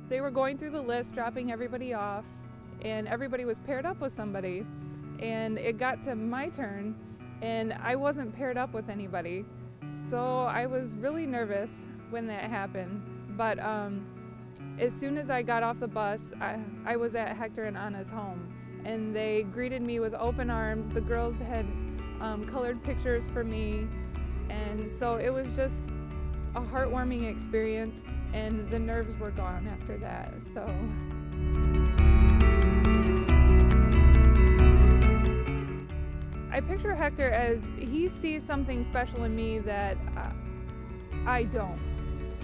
They were going through the list, dropping everybody off, and everybody was paired up with somebody. And it got to my turn, and I wasn't paired up with anybody. So I was really nervous when that happened. But as soon as I got off the bus, I was at Hector and Ana's home, and they greeted me with open arms. The girls had colored pictures for me, and so it was just a heartwarming experience, and the nerves were gone after that. So I picture Hector as he sees something special in me that I don't.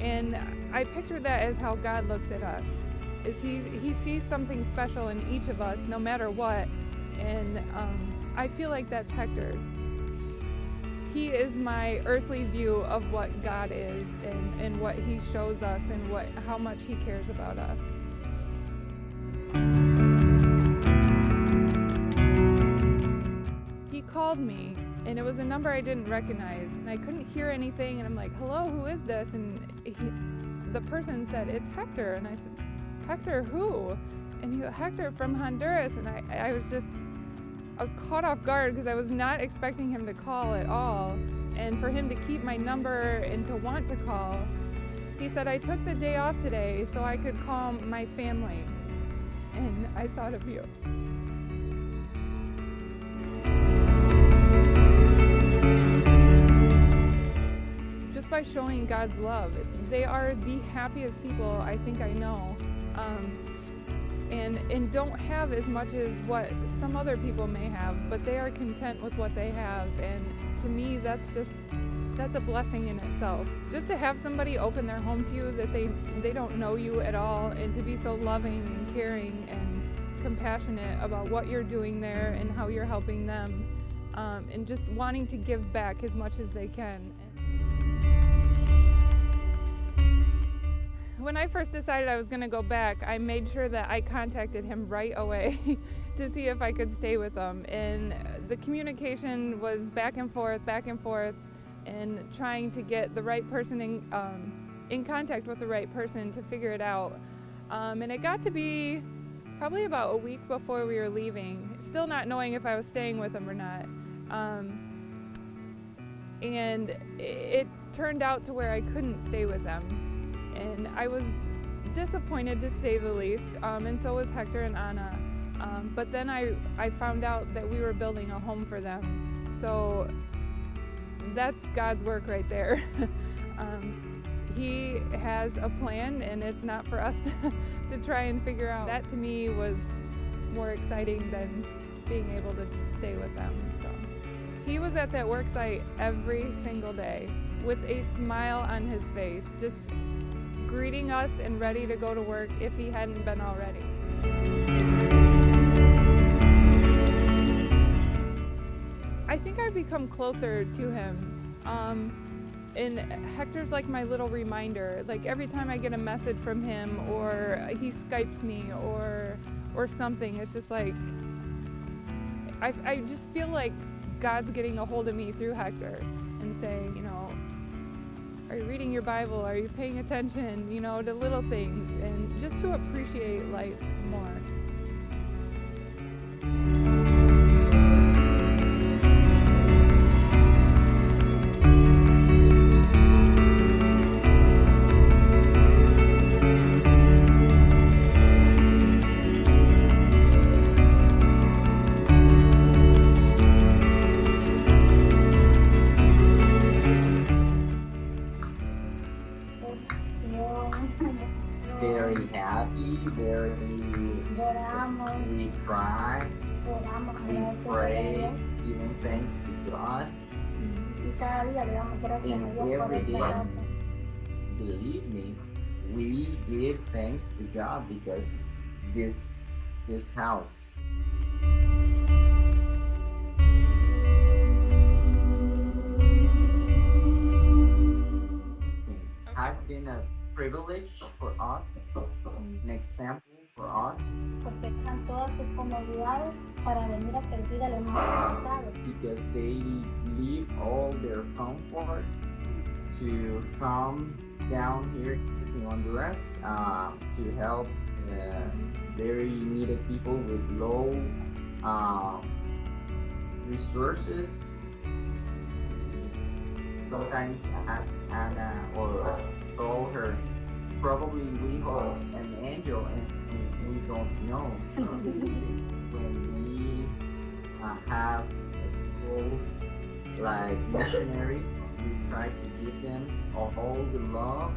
And I picture that as how God looks at us, is he sees something special in each of us, no matter what. And I feel like that's Hector. He is my earthly view of what God is and what he shows us and how much he cares about us. He called me, and it was a number I didn't recognize, and I couldn't hear anything, and I'm like, hello, who is this? And the person said, it's Hector. And I said, Hector who? And he goes, Hector from Honduras. And I was caught off guard because I was not expecting him to call at all, and for him to keep my number and to want to call. He said, I took the day off today so I could call my family, and I thought of you. Just by showing God's love, they are the happiest people I think I know. And don't have as much as what some other people may have, but they are content with what they have. And to me, that's a blessing in itself. Just to have somebody open their home to you that they don't know you at all, and to be so loving and caring and compassionate about what you're doing there and how you're helping them, and just wanting to give back as much as they can. When I first decided I was going to go back, I made sure that I contacted him right away to see if I could stay with him. And the communication was back and forth, and trying to get the right person in contact with the right person to figure it out. And it got to be probably about a week before we were leaving, still not knowing if I was staying with him or not. And it turned out to where I couldn't stay with them. And I was disappointed, to say the least, and so was Hector and Ana. But then I found out that we were building a home for them. So that's God's work right there. He has a plan, and it's not for us to try and figure out. That to me was more exciting than being able to stay with them. So he was at that work site every single day with a smile on his face, just greeting us and ready to go to work if he hadn't been already. I think I've become closer to him. And Hector's like my little reminder. Like every time I get a message from him, or he Skypes me or something, it's just like, I just feel like God's getting a hold of me through Hector and saying, are you reading your Bible? Are you paying attention, to little things, and just to appreciate life more. Very happy, Lloramos, we cry, oramos, we pray, giving thanks to God. y cada día le damos gracias a And Dios por every esta day, gracia. believe me, we give thanks to God because this house has been a privilege for us, an example for us, Porque están todas sus comodidades para venir a servir a los más necesitados. because they leave all their comfort to come down here to Honduras to help very needed people with low resources. Sometimes ask Anna or told her, probably we host an angel and we don't know. When we have people like missionaries, we try to give them all the love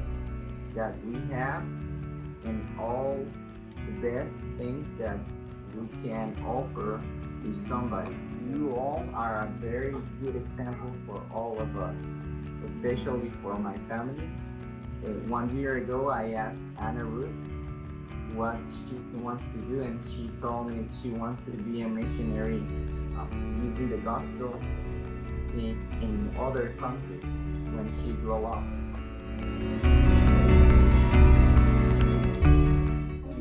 that we have and all the best things that we can offer to somebody. You all are a very good example for all of us, especially for my family. 1 year ago, I asked Anna Ruth what she wants to do, and she told me she wants to be a missionary, giving the gospel in other countries when she grow up.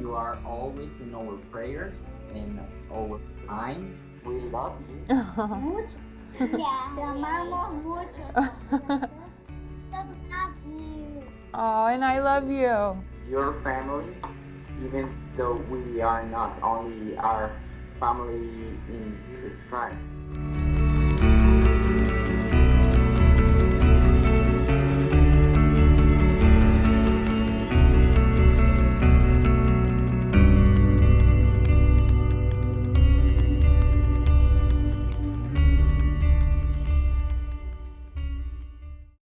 You are always in our prayers and our mind. We love you. Mucho. Yeah. Te amamos mucho. Love you. Oh, and I love you. Your family, even though we are not only our family in Jesus Christ.